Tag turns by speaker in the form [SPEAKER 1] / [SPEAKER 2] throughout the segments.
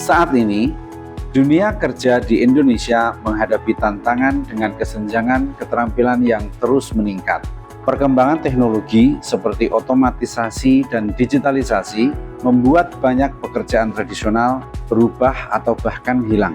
[SPEAKER 1] Saat ini, dunia kerja di Indonesia menghadapi tantangan dengan kesenjangan keterampilan yang terus meningkat. Perkembangan teknologi seperti otomatisasi dan digitalisasi membuat banyak pekerjaan tradisional berubah atau bahkan hilang.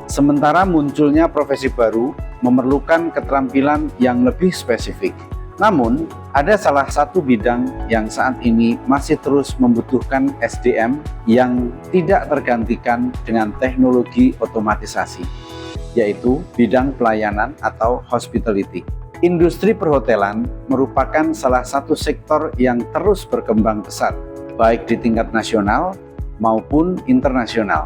[SPEAKER 1] Sementara munculnya profesi baru memerlukan keterampilan yang lebih spesifik. Namun, ada salah satu bidang yang saat ini masih terus membutuhkan SDM yang tidak tergantikan dengan teknologi otomatisasi, yaitu bidang pelayanan atau hospitality. Industri perhotelan merupakan salah satu sektor yang terus berkembang pesat, baik di tingkat nasional maupun internasional.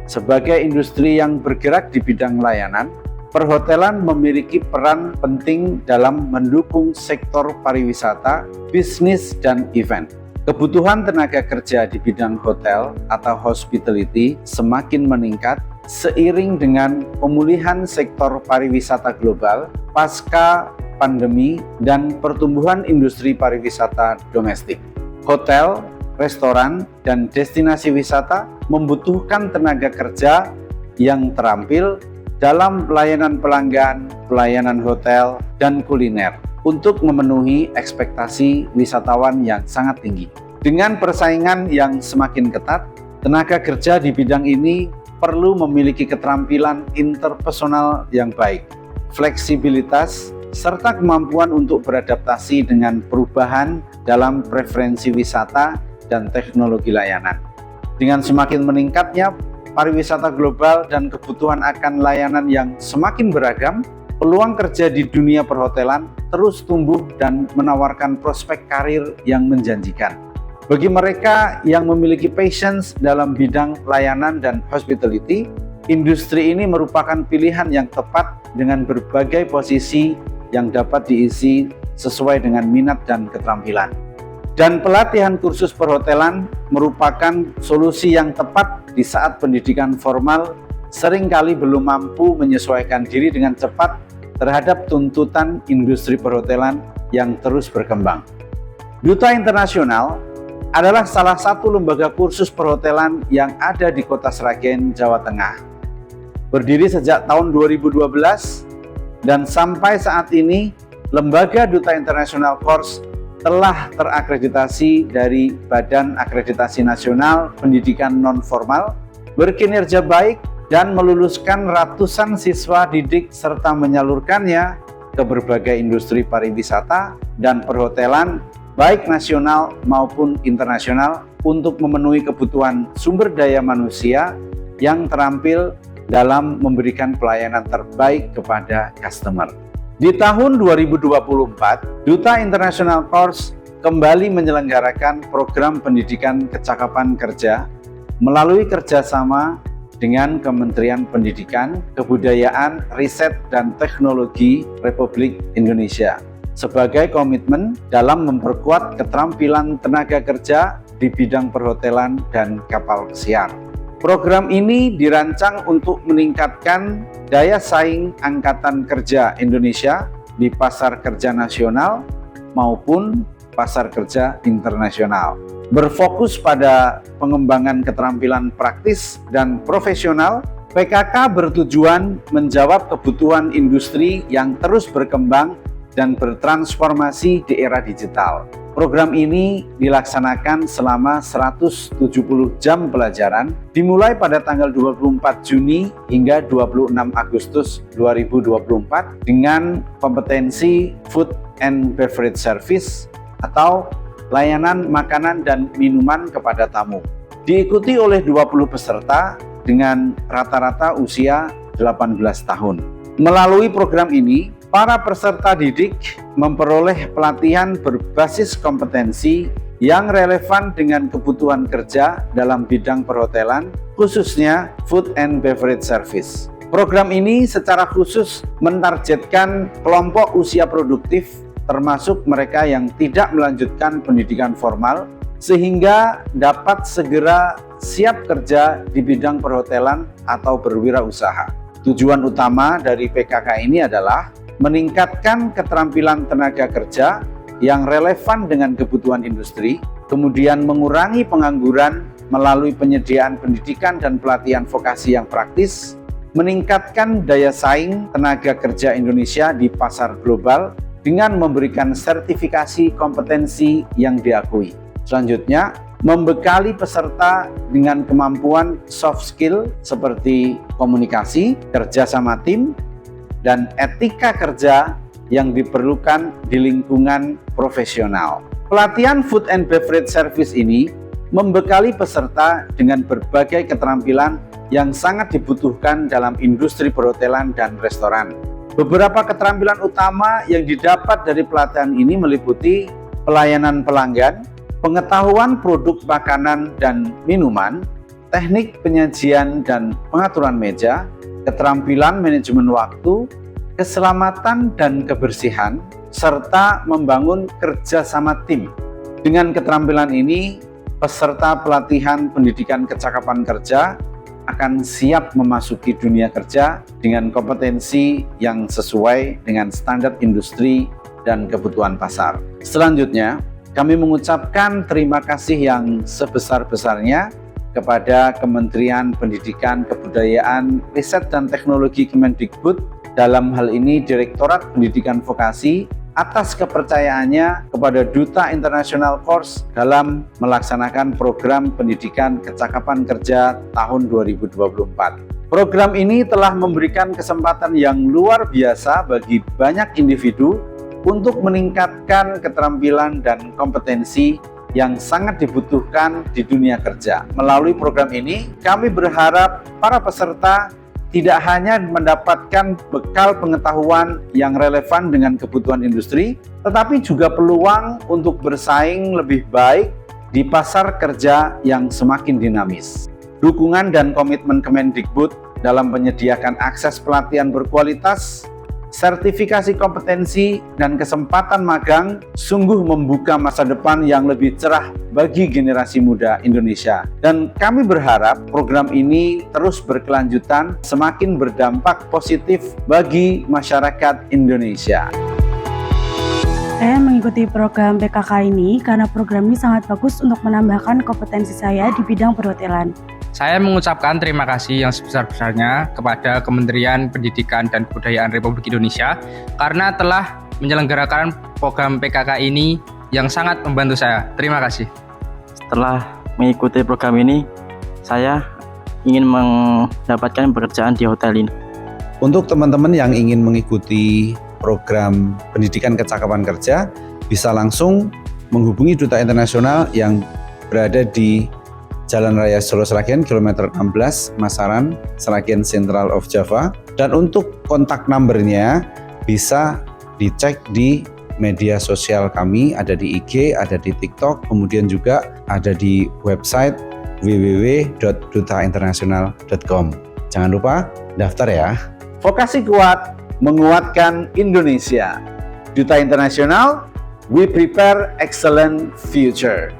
[SPEAKER 1] Sebagai industri yang bergerak di bidang layanan, perhotelan memiliki peran penting dalam mendukung sektor pariwisata, bisnis, dan event. Kebutuhan tenaga kerja di bidang hotel atau hospitality semakin meningkat seiring dengan pemulihan sektor pariwisata global pasca pandemi dan pertumbuhan industri pariwisata domestik. Hotel, restoran, dan destinasi wisata membutuhkan tenaga kerja yang terampil dalam pelayanan pelanggan, pelayanan hotel, dan kuliner untuk memenuhi ekspektasi wisatawan yang sangat tinggi. Dengan persaingan yang semakin ketat, tenaga kerja di bidang ini perlu memiliki keterampilan interpersonal yang baik, fleksibilitas, serta kemampuan untuk beradaptasi dengan perubahan dalam preferensi wisata dan teknologi layanan. Dengan semakin meningkatnya pariwisata global dan kebutuhan akan layanan yang semakin beragam, peluang kerja di dunia perhotelan terus tumbuh dan menawarkan prospek karir yang menjanjikan. Bagi mereka yang memiliki passion dalam bidang layanan dan hospitality, industri ini merupakan pilihan yang tepat dengan berbagai posisi yang dapat diisi sesuai dengan minat dan keterampilan. Dan pelatihan kursus perhotelan merupakan solusi yang tepat di saat pendidikan formal seringkali belum mampu menyesuaikan diri dengan cepat terhadap tuntutan industri perhotelan yang terus berkembang. Duta Internasional adalah salah satu lembaga kursus perhotelan yang ada di Kota Sragen, Jawa Tengah. Berdiri sejak tahun 2012 dan sampai saat ini, lembaga Duta Internasional Course telah terakreditasi dari Badan Akreditasi Nasional Pendidikan Non-Formal, berkinerja baik dan meluluskan ratusan siswa didik serta menyalurkannya ke berbagai industri pariwisata dan perhotelan baik nasional maupun internasional untuk memenuhi kebutuhan sumber daya manusia yang terampil dalam memberikan pelayanan terbaik kepada customer. Di tahun 2024, Duta Internasional Course kembali menyelenggarakan program pendidikan kecakapan kerja melalui kerjasama dengan Kementerian Pendidikan, Kebudayaan, Riset, dan Teknologi Republik Indonesia sebagai komitmen dalam memperkuat keterampilan tenaga kerja di bidang perhotelan dan kapal pesiar. Program ini dirancang untuk meningkatkan daya saing angkatan kerja Indonesia di pasar kerja nasional maupun pasar kerja internasional. Berfokus pada pengembangan keterampilan praktis dan profesional, PKK bertujuan menjawab kebutuhan industri yang terus berkembang dan bertransformasi di era digital. Program ini dilaksanakan selama 170 jam pelajaran, dimulai pada tanggal 24 Juni hingga 26 Agustus 2024 dengan kompetensi Food and Beverage Service atau layanan makanan dan minuman kepada tamu. Diikuti oleh 20 peserta dengan rata-rata usia 18 tahun. Melalui program ini, para peserta didik memperoleh pelatihan berbasis kompetensi yang relevan dengan kebutuhan kerja dalam bidang perhotelan, khususnya food and beverage service. Program ini secara khusus mentargetkan kelompok usia produktif, termasuk mereka yang tidak melanjutkan pendidikan formal, sehingga dapat segera siap kerja di bidang perhotelan atau berwirausaha. Tujuan utama dari PKK ini adalah meningkatkan keterampilan tenaga kerja yang relevan dengan kebutuhan industri, kemudian mengurangi pengangguran melalui penyediaan pendidikan dan pelatihan vokasi yang praktis, meningkatkan daya saing tenaga kerja Indonesia di pasar global dengan memberikan sertifikasi kompetensi yang diakui. Selanjutnya, membekali peserta dengan kemampuan soft skill seperti komunikasi, kerja sama tim, dan etika kerja yang diperlukan di lingkungan profesional. Pelatihan Food and Beverage Service ini membekali peserta dengan berbagai keterampilan yang sangat dibutuhkan dalam industri perhotelan dan restoran. Beberapa keterampilan utama yang didapat dari pelatihan ini meliputi pelayanan pelanggan, pengetahuan produk makanan dan minuman, teknik penyajian dan pengaturan meja, keterampilan manajemen waktu, keselamatan dan kebersihan, serta membangun kerjasama tim. Dengan keterampilan ini, peserta pelatihan pendidikan kecakapan kerja akan siap memasuki dunia kerja dengan kompetensi yang sesuai dengan standar industri dan kebutuhan pasar. Selanjutnya, kami mengucapkan terima kasih yang sebesar-besarnya kepada Kementerian Pendidikan, Kebudayaan, Riset dan Teknologi Kemendikbud, dalam hal ini Direktorat Pendidikan Vokasi, atas kepercayaannya kepada Duta International Course dalam melaksanakan program pendidikan kecakapan kerja tahun 2024. Program ini telah memberikan kesempatan yang luar biasa bagi banyak individu untuk meningkatkan keterampilan dan kompetensi yang sangat dibutuhkan di dunia kerja. Melalui program ini, kami berharap para peserta tidak hanya mendapatkan bekal pengetahuan yang relevan dengan kebutuhan industri, tetapi juga peluang untuk bersaing lebih baik di pasar kerja yang semakin dinamis. Dukungan dan komitmen Kemendikbud dalam menyediakan akses pelatihan berkualitas, sertifikasi kompetensi, dan kesempatan magang sungguh membuka masa depan yang lebih cerah bagi generasi muda Indonesia. Dan kami berharap program ini terus berkelanjutan, semakin berdampak positif bagi masyarakat Indonesia.
[SPEAKER 2] Saya mengikuti program PKK ini karena program ini sangat bagus untuk menambahkan kompetensi saya di bidang perhotelan.
[SPEAKER 3] Saya mengucapkan terima kasih yang sebesar-besarnya kepada Kementerian Pendidikan dan Kebudayaan Republik Indonesia karena telah menyelenggarakan program PKK ini yang sangat membantu saya. Terima kasih.
[SPEAKER 4] Setelah mengikuti program ini, saya ingin mendapatkan pekerjaan di hotel ini.
[SPEAKER 1] Untuk teman-teman yang ingin mengikuti program pendidikan kecakapan kerja, bisa langsung menghubungi Duta Internasional yang berada di Jalan Raya Solo Sragen, kilometer 16, Masaran, Sragen Central of Java. Dan untuk kontak numbernya bisa dicek di media sosial kami, ada di IG, ada di TikTok, kemudian juga ada di website www.dutainternasional.com. Jangan lupa daftar ya. Vokasi kuat, menguatkan Indonesia. Duta Internasional, we prepare excellent future.